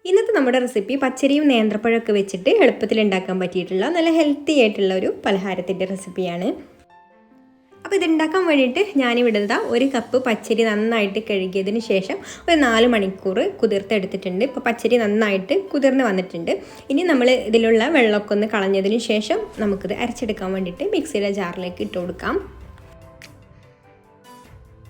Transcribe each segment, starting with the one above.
ഇന്നത്തെ നമ്മുടെ റെസിപ്പി പച്ചരിയും നേന്ത്രപ്പഴമൊക്കെ വെച്ചിട്ട് എളുപ്പത്തിൽ ഉണ്ടാക്കാൻ പറ്റിയിട്ടുള്ള നല്ല ഹെൽത്തി ആയിട്ടുള്ള ഒരു പലഹാരത്തിൻ്റെ റെസിപ്പിയാണ്. അപ്പോൾ ഇതുണ്ടാക്കാൻ വേണ്ടിയിട്ട് ഞാനിവിടെ ഒരു കപ്പ് പച്ചരി നന്നായിട്ട് കഴുകിയതിന് ശേഷം ഒരു 4 മണിക്കൂർ കുതിർത്തെടുത്തിട്ടുണ്ട്. ഇപ്പോൾ പച്ചരി നന്നായിട്ട് കുതിർന്ന് വന്നിട്ടുണ്ട്. ഇനി നമ്മൾ ഇതിലുള്ള വെള്ളമൊക്കെ ഒന്ന് കളഞ്ഞതിന് ശേഷം നമുക്കിത് അരച്ചെടുക്കാൻ വേണ്ടിയിട്ട് മിക്സിയുടെ ജാറിലേക്ക് ഇട്ട് കൊടുക്കാം.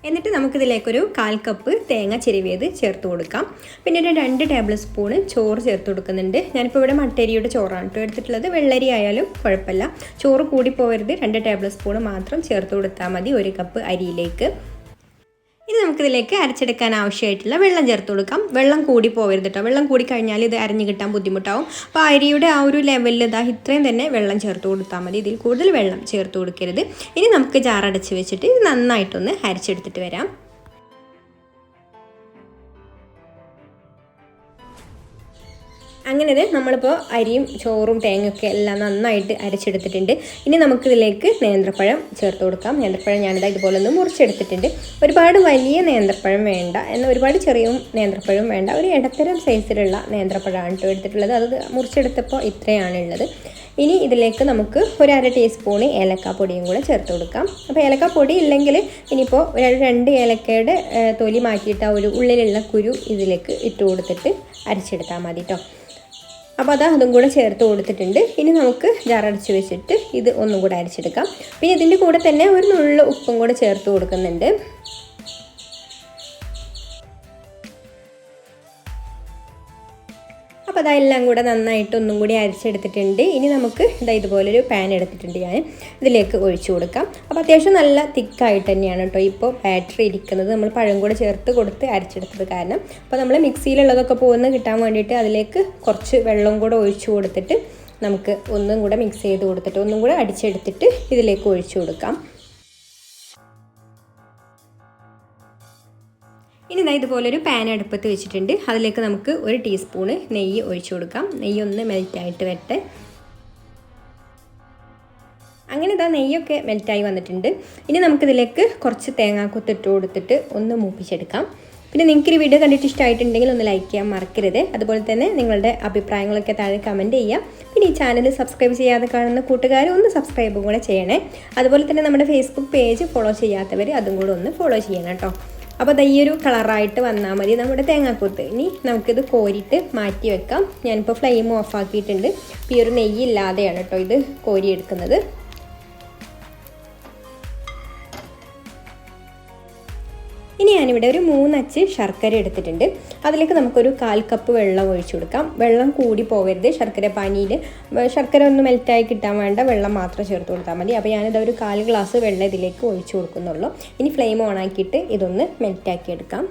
എന്നിട്ട് നമുക്കിതിലേക്കൊരു 1/4 കപ്പ് തേങ്ങ ചിരവിയത് ചേർത്ത് കൊടുക്കാം. പിന്നെ ഒരു 2 ടേബിൾ സ്പൂണ് ചോറ് ചേർത്ത് കൊടുക്കുന്നുണ്ട്. ഞാനിപ്പോൾ ഇവിടെ മട്ടരിയുടെ ചോറാണ് കേട്ടോ എടുത്തിട്ടുള്ളത്. വെള്ളരി ആയാലും കുഴപ്പമില്ല, ചോറ് കൂടി പോകരുത്. 2 ടേബിൾ സ്പൂണ് മാത്രം ചേർത്ത് കൊടുത്താൽ മതി 1 കപ്പ് അരിയിലേക്ക്. ഇനി നമുക്കിതിലേക്ക് അരച്ചെടുക്കാൻ ആവശ്യമായിട്ടുള്ള വെള്ളം ചേർത്ത് കൊടുക്കാം. വെള്ളം കൂടി പോകരുത് കേട്ടോ. വെള്ളം കൂടി കഴിഞ്ഞാൽ ഇത് അരഞ്ഞ് കിട്ടാൻ ബുദ്ധിമുട്ടാവും. അപ്പോൾ അരിയുടെ ആ ഒരു ലെവലിൽ ഇത്രയും തന്നെ വെള്ളം ചേർത്ത് കൊടുത്താൽ മതി. ഇതിൽ കൂടുതൽ വെള്ളം ചേർത്ത് കൊടുക്കരുത്. ഇനി നമുക്ക് ജാറടച്ച് വെച്ചിട്ട് ഇത് നന്നായിട്ടൊന്ന് അരച്ചെടുത്തിട്ട് വരാം. അങ്ങനെ നമ്മളിപ്പോൾ അരിയും ചോറും തേങ്ങയൊക്കെ എല്ലാം നന്നായിട്ട് അരച്ചെടുത്തിട്ടുണ്ട്. ഇനി നമുക്കിതിലേക്ക് നേന്ത്രപ്പഴം ചേർത്ത് കൊടുക്കാം. നേന്ത്രപ്പഴം ഞാനിതാ ഇതുപോലെ ഒന്ന് മുറിച്ചെടുത്തിട്ടുണ്ട്. ഒരുപാട് വലിയ നേന്ത്രപ്പഴം വേണ്ട, എന്നാൽ ഒരുപാട് ചെറിയ നേന്ത്രപ്പഴം വേണ്ട. ഒരു ഇടത്തരം സൈസിലുള്ള നേന്ത്രപ്പഴമാണ് കേട്ടോ എടുത്തിട്ടുള്ളത്. അത് മുറിച്ചെടുത്തപ്പോൾ ഇത്രയാണുള്ളത്. ഇനി ഇതിലേക്ക് നമുക്ക് ഒരു 1/2 ടീസ്പൂണ് ഏലക്കാപ്പൊടിയും കൂടെ ചേർത്ത് കൊടുക്കാം. അപ്പോൾ ഏലക്കാപ്പൊടി ഇല്ലെങ്കിൽ ഇനിയിപ്പോൾ 2 ഏലക്കയുടെ തൊലി മാറ്റിയിട്ട് ആ ഒരു ഉള്ളിലുള്ള കുരു ഇതിലേക്ക് ഇട്ട് കൊടുത്തിട്ട് അരച്ചെടുത്താൽ മതി കേട്ടോ. അപ്പോൾ അതും കൂടെ ചേർത്ത് കൊടുത്തിട്ടുണ്ട്. ഇനി നമുക്ക് ജാറടച്ച് വെച്ചിട്ട് ഇത് ഒന്നും കൂടെ അരച്ചെടുക്കാം. പിന്നെ ഇതിൻ്റെ കൂടെ തന്നെ ഒരു നുള്ളു ഉപ്പും കൂടെ ചേർത്ത് കൊടുക്കുന്നുണ്ട്. അപ്പോൾ അതെല്ലാം കൂടെ നന്നായിട്ട് ഒന്നും കൂടി അരച്ചെടുത്തിട്ടുണ്ട്. ഇനി നമുക്ക് ഇതുപോലൊരു പാൻ എടുത്തിട്ടുണ്ട്, ഞാൻ ഇതിലേക്ക് ഒഴിച്ചു കൊടുക്കാം. അപ്പോൾ അത്യാവശ്യം നല്ല തിക്കായിട്ട് തന്നെയാണ് കേട്ടോ ഇപ്പോൾ ബാറ്ററി ഇരിക്കുന്നത്. നമ്മൾ പഴം കൂടെ ചേർത്ത് കൊടുത്ത് അരച്ചെടുത്തത് കാരണം. അപ്പോൾ നമ്മൾ മിക്സിയിലുള്ളതൊക്കെ പോകുന്ന കിട്ടാൻ വേണ്ടിയിട്ട് അതിലേക്ക് കുറച്ച് വെള്ളം കൂടെ ഒഴിച്ചു കൊടുത്തിട്ട് നമുക്ക് ഒന്നും കൂടെ മിക്സ് ചെയ്ത് കൊടുത്തിട്ട് ഒന്നും കൂടെ അടിച്ചെടുത്തിട്ട് ഇതിലേക്ക് ഒഴിച്ചു കൊടുക്കാം. ഇനി ഇതുപോലൊരു പാൻ അടുപ്പത്ത് വെച്ചിട്ടുണ്ട്. അതിലേക്ക് നമുക്ക് 1 ടീസ്പൂണ് നെയ്യ് ഒഴിച്ചു കൊടുക്കാം. നെയ്യ് ഒന്ന് മെൽറ്റായിട്ട് വരട്ടെ. അങ്ങനെ നെയ്യൊക്കെ മെൽറ്റായി വന്നിട്ടുണ്ട്. ഇനി നമുക്കിതിലേക്ക് കുറച്ച് തേങ്ങാക്കൊത്ത് ഇട്ട് കൊടുത്തിട്ട് ഒന്ന് മൂപ്പിച്ചെടുക്കാം. പിന്നെ നിങ്ങൾക്ക് ഈ വീഡിയോ കണ്ടിട്ട് ഇഷ്ടമായിട്ടുണ്ടെങ്കിൽ ഒന്ന് ലൈക്ക് ചെയ്യാൻ മറക്കരുത്. അതുപോലെ തന്നെ നിങ്ങളുടെ അഭിപ്രായങ്ങളൊക്കെ താഴെ കമൻറ്റ് ചെയ്യാം. പിന്നെ ഈ ചാനൽ സബ്സ്ക്രൈബ് ചെയ്യാതെ കാണുന്ന കൂട്ടുകാർ ഒന്ന് സബ്സ്ക്രൈബും കൂടെ ചെയ്യണേ. അതുപോലെ തന്നെ നമ്മുടെ ഫേസ്ബുക്ക് പേജ് ഫോളോ ചെയ്യാത്തവർ അതും കൂടെ ഒന്ന് ഫോളോ ചെയ്യണം കേട്ടോ. അപ്പോൾ ഈ ഒരു കളറായിട്ട് വന്നാൽ മതി നമ്മുടെ തേങ്ങാക്കൊത്ത്. ഇനി നമുക്കിത് കോരിയിട്ട് മാറ്റി വെക്കാം. ഞാനിപ്പോൾ ഫ്ലെയിം ഓഫ് ആക്കിയിട്ടുണ്ട്. ഈ ഒരു നെയ്യില്ലാതെയാണ് കേട്ടോ ഇത് കോരിയെടുക്കുന്നത്. ഇനി ഞാനിവിടെ ഒരു 3 അച്ച് ശർക്കര എടുത്തിട്ടുണ്ട്. അതിലേക്ക് നമുക്കൊരു 1/4 കപ്പ് വെള്ളം ഒഴിച്ചു കൊടുക്കാം. വെള്ളം കൂടി പോകരുത്. ശർക്കര പാനിയിൽ ശർക്കര ഒന്ന് മെൽറ്റായി കിട്ടാൻ വേണ്ട വെള്ളം മാത്രം ചേർത്ത് കൊടുത്താൽ മതി. അപ്പോൾ ഞാനിത് ഒരു 1/4 ഗ്ലാസ് വെള്ളം ഇതിലേക്ക് ഒഴിച്ചു കൊടുക്കുന്നുള്ളൂ. ഇനി ഫ്ലെയിം ഓൺ ആക്കിയിട്ട് ഇതൊന്ന് മെൽറ്റാക്കി എടുക്കാം.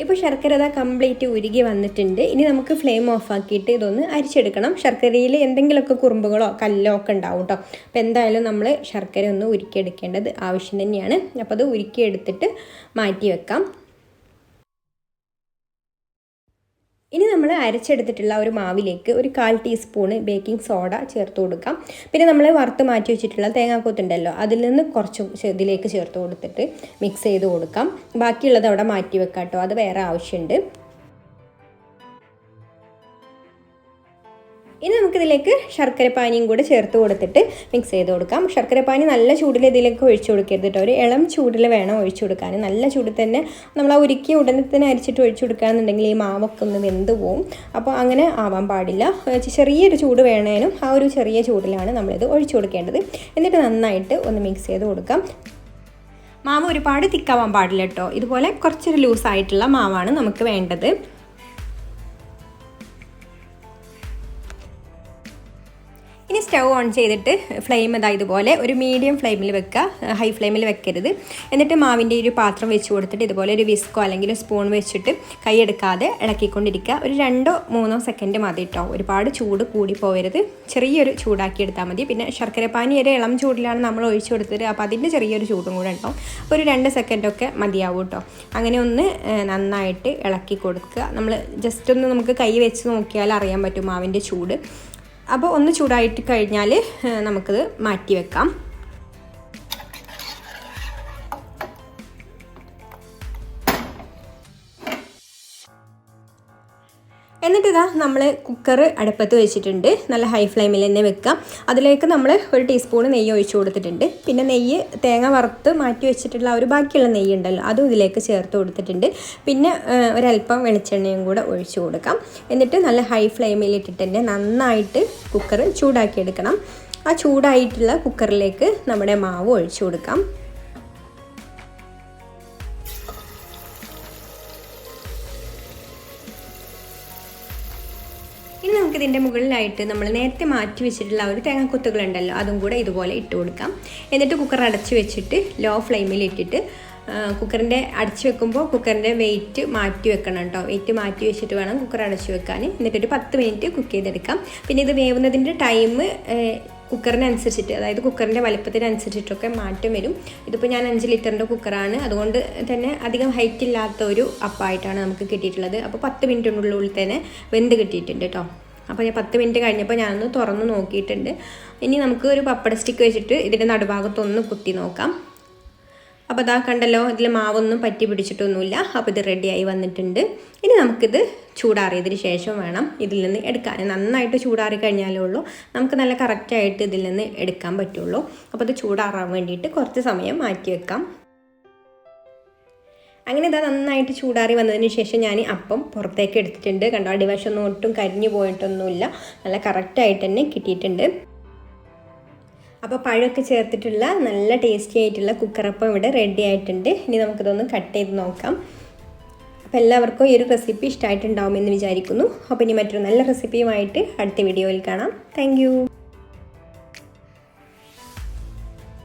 ഇപ്പോൾ ശർക്കര കംപ്ലീറ്റ് ഉരുകി വന്നിട്ടുണ്ട്. ഇനി നമുക്ക് ഫ്ലെയിം ഓഫ് ആക്കിയിട്ട് ഇതൊന്ന് അരിച്ചെടുക്കണം. ശർക്കരയിൽ എന്തെങ്കിലുമൊക്കെ കുറുമ്പുകളോ കല്ലോ ഒക്കെ ഉണ്ടാവും കേട്ടോ. അപ്പോൾ എന്തായാലും നമ്മൾ ശർക്കര ഒന്ന് ഉരുക്കിയെടുക്കേണ്ടത് ആവശ്യം തന്നെയാണ്. അപ്പോൾ അത് ഉരുക്കിയെടുത്തിട്ട് മാറ്റി വെക്കാം. ഇനി നമ്മൾ അരച്ചെടുത്തിട്ടുള്ള ഒരു മാവിലേക്ക് ഒരു 1/4 ടീസ്പൂണ് ബേക്കിംഗ് സോഡ ചേർത്ത് കൊടുക്കാം. പിന്നെ നമ്മൾ വറുത്ത് മാറ്റി വെച്ചിട്ടുള്ള തേങ്ങാക്കൊത്തുണ്ടല്ലോ, അതിൽ നിന്ന് കുറച്ചും ഇതിലേക്ക് ചേർത്ത് കൊടുത്തിട്ട് മിക്സ് ചെയ്ത് കൊടുക്കാം. ബാക്കിയുള്ളത് അവിടെ മാറ്റി വെക്കാം കേട്ടോ, അത് വേറെ ആവശ്യമുണ്ട്. ഇനി നമുക്കിതിലേക്ക് ശർക്കരപ്പാനിയും കൂടെ ചേർത്ത് കൊടുത്തിട്ട് മിക്സ് ചെയ്ത് കൊടുക്കാം. ശർക്കരപ്പാനി നല്ല ചൂടിൽ ഇതിലേക്ക് ഒഴിച്ചു കൊടുക്കരുത് കേട്ടോ. ഒരു ഇളം ചൂടിൽ വേണം ഒഴിച്ചു കൊടുക്കാൻ. നല്ല ചൂടിൽ തന്നെ നമ്മൾ ആ ഉരുക്കിയ ഉടനെ തന്നെ അരിച്ചിട്ട് ഒഴിച്ചു കൊടുക്കുകയാണെന്നുണ്ടെങ്കിൽ ഈ മാവൊക്കെ ഒന്ന് വെന്ത് പോവും. അപ്പോൾ അങ്ങനെ ആവാൻ പാടില്ല. ചെറിയൊരു ചൂട് വേണേനും ആ ഒരു ചെറിയ ചൂടിലാണ് നമ്മളിത് ഒഴിച്ചു കൊടുക്കേണ്ടത്. എന്നിട്ട് നന്നായിട്ട് ഒന്ന് മിക്സ് ചെയ്ത് കൊടുക്കാം. മാവ് ഒരുപാട് തിക്കാവാൻ പാടില്ല കേട്ടോ. ഇതുപോലെ കുറച്ചൊരു ലൂസായിട്ടുള്ള മാവാണ് നമുക്ക് വേണ്ടത്. ഇനി സ്റ്റൗ ഓൺ ചെയ്തിട്ട് ഫ്ലെയിം ഇതുപോലെ ഒരു മീഡിയം ഫ്ലെയിമിൽ വെക്കുക, ഹൈ ഫ്ലെയിമിൽ വെക്കരുത്. എന്നിട്ട് മാവിൻ്റെ ഒരു പാത്രം വെച്ച് കൊടുത്തിട്ട് ഇതുപോലെ ഒരു വിസ്കോ അല്ലെങ്കിൽ സ്പൂൺ വെച്ചിട്ട് കൈയെടുക്കാതെ ഇളക്കിക്കൊണ്ടിരിക്കുക. ഒരു 2-3 സെക്കൻഡ് മതി കേട്ടോ. ഒരുപാട് ചൂട് കൂടി പോകരുത്. ചെറിയൊരു ചൂടാക്കി എടുത്താൽ മതി. പിന്നെ ശർക്കരപ്പാനി ഒരു ഇളം ചൂടിലാണ് നമ്മൾ ഒഴിച്ചു കൊടുത്തത്. അപ്പോൾ അതിൻ്റെ ചെറിയൊരു ചൂടും കൂടെ ഉണ്ടാവും. അപ്പോൾ ഒരു 2 സെക്കൻഡൊക്കെ മതിയാവും കേട്ടോ. അങ്ങനെ ഒന്ന് നന്നായിട്ട് ഇളക്കി കൊടുക്കുക. നമ്മൾ ജസ്റ്റ് ഒന്ന് നമുക്ക് കൈ വെച്ച് നോക്കിയാൽ അറിയാൻ പറ്റും മാവിൻ്റെ ചൂട്. അപ്പോൾ ഒന്ന് ചൂടായിട്ട് കഴിഞ്ഞാൽ നമുക്കത് മാറ്റി വെക്കാം. എന്നിട്ട് ഇതാ നമ്മൾ കുക്കർ അടുപ്പത്ത് വെച്ചിട്ടുണ്ട്. നല്ല ഹൈ ഫ്ലെയിമിൽ തന്നെ വെക്കാം. അതിലേക്ക് നമ്മൾ 1 ടീസ്പൂൺ നെയ്യ് ഒഴിച്ചു കൊടുത്തിട്ടുണ്ട്. പിന്നെ നെയ്യ് തേങ്ങ വറുത്ത് മാറ്റി വെച്ചിട്ടുള്ള ഒരു ബാക്കിയുള്ള നെയ്യ് ഉണ്ടല്ലോ അതും ഇതിലേക്ക് ചേർത്ത് കൊടുത്തിട്ടുണ്ട്. പിന്നെ ഒരല്പം വെളിച്ചെണ്ണയും കൂടെ ഒഴിച്ചു കൊടുക്കാം. എന്നിട്ട് നല്ല ഹൈ ഫ്ലെയിമിൽ ഇട്ടിട്ട് തന്നെ നന്നായിട്ട് കുക്കർ ചൂടാക്കിയെടുക്കണം. ആ ചൂടായിട്ടുള്ള കുക്കറിലേക്ക് നമ്മുടെ മാവ് ഒഴിച്ചു കൊടുക്കാം. ഇനി നമുക്കിതിൻ്റെ മുകളിലായിട്ട് നമ്മൾ നേരത്തെ മാറ്റി വെച്ചിട്ടുള്ള ഒരു തേങ്ങാക്കൊത്തുകളുണ്ടല്ലോ അതും കൂടെ ഇതുപോലെ ഇട്ട് കൊടുക്കാം. എന്നിട്ട് കുക്കർ അടച്ച് വെച്ചിട്ട് ലോ ഫ്ലെയിമിൽ ഇട്ടിട്ട് കുക്കറിൻ്റെ അടച്ച് വെക്കുമ്പോൾ കുക്കറിൻ്റെ വെയിറ്റ് മാറ്റി വെക്കണം കേട്ടോ. വെയിറ്റ് മാറ്റി വെച്ചിട്ട് വേണം കുക്കർ അടച്ച് വെക്കാൻ. എന്നിട്ടൊരു 10 മിനിറ്റ് കുക്ക് ചെയ്തെടുക്കാം. പിന്നെ ഇത് വേവുന്നതിൻ്റെ ടൈം കുക്കറിനനുസരിച്ചിട്ട്, അതായത് കുക്കറിൻ്റെ വലുപ്പത്തിനനുസരിച്ചിട്ടൊക്കെ മാറ്റം വരും. ഇതിപ്പോൾ ഞാൻ 5 ലിറ്ററിൻ്റെ കുക്കറാണ്, അതുകൊണ്ട് തന്നെ അധികം ഹൈറ്റ് ഇല്ലാത്ത ഒരു അപ്പമായിട്ടാണ് നമുക്ക് കിട്ടിയിട്ടുള്ളത്. അപ്പോൾ 10 മിനിറ്റിനുള്ളിൽ തന്നെ വെന്ത് കിട്ടിയിട്ടുണ്ട് കേട്ടോ. അപ്പോൾ ഞാൻ 10 മിനിറ്റ് കഴിഞ്ഞപ്പോൾ ഞാനൊന്ന് തുറന്ന് നോക്കിയിട്ടുണ്ട്. ഇനി നമുക്ക് ഒരു പപ്പട സ്റ്റിക്ക് വെച്ചിട്ട് ഇതിൻ്റെ നടുഭാഗത്തൊന്ന് കുത്തി നോക്കാം. അപ്പോൾ അതാ കണ്ടല്ലോ, ഇതിൽ മാവൊന്നും പറ്റി പിടിച്ചിട്ടൊന്നുമില്ല. അപ്പോൾ ഇത് റെഡിയായി വന്നിട്ടുണ്ട്. ഇനി നമുക്കിത് ചൂടാറിയതിന് ശേഷം വേണം ഇതിൽ നിന്ന് എടുക്കാൻ. നന്നായിട്ട് ചൂടാറി കഴിഞ്ഞാലേ ഉള്ളൂ നമുക്ക് നല്ല കറക്റ്റായിട്ട് ഇതിൽ നിന്ന് എടുക്കാൻ പറ്റുള്ളൂ. അപ്പോൾ ഇത് ചൂടാറാൻ വേണ്ടിയിട്ട് കുറച്ച് സമയം മാറ്റി വെക്കാം. അങ്ങനെ ഇതാ നന്നായിട്ട് ചൂടാറി വന്നതിന് ശേഷം ഞാൻ അപ്പം പുറത്തേക്ക് എടുത്തിട്ടുണ്ട്. കണ്ടോ, അടിവശമൊന്നും ഒട്ടും കരിഞ്ഞു പോയിട്ടൊന്നുമില്ല, നല്ല കറക്റ്റായിട്ട് തന്നെ കിട്ടിയിട്ടുണ്ട്. അപ്പോൾ പഴമൊക്കെ ചേർത്തിട്ടുള്ള നല്ല ടേസ്റ്റി ആയിട്ടുള്ള കുക്കറപ്പം ഇവിടെ റെഡി ആയിട്ടുണ്ട്. ഇനി നമുക്കിതൊന്ന് കട്ട് ചെയ്ത് നോക്കാം. അപ്പോൾ എല്ലാവർക്കും ഈ ഒരു റെസിപ്പി ഇഷ്ടമായിട്ടുണ്ടാവുമെന്ന് വിചാരിക്കുന്നു. അപ്പോൾ ഇനി മറ്റൊരു നല്ല റെസിപ്പിയുമായിട്ട് അടുത്ത വീഡിയോയിൽ കാണാം. താങ്ക്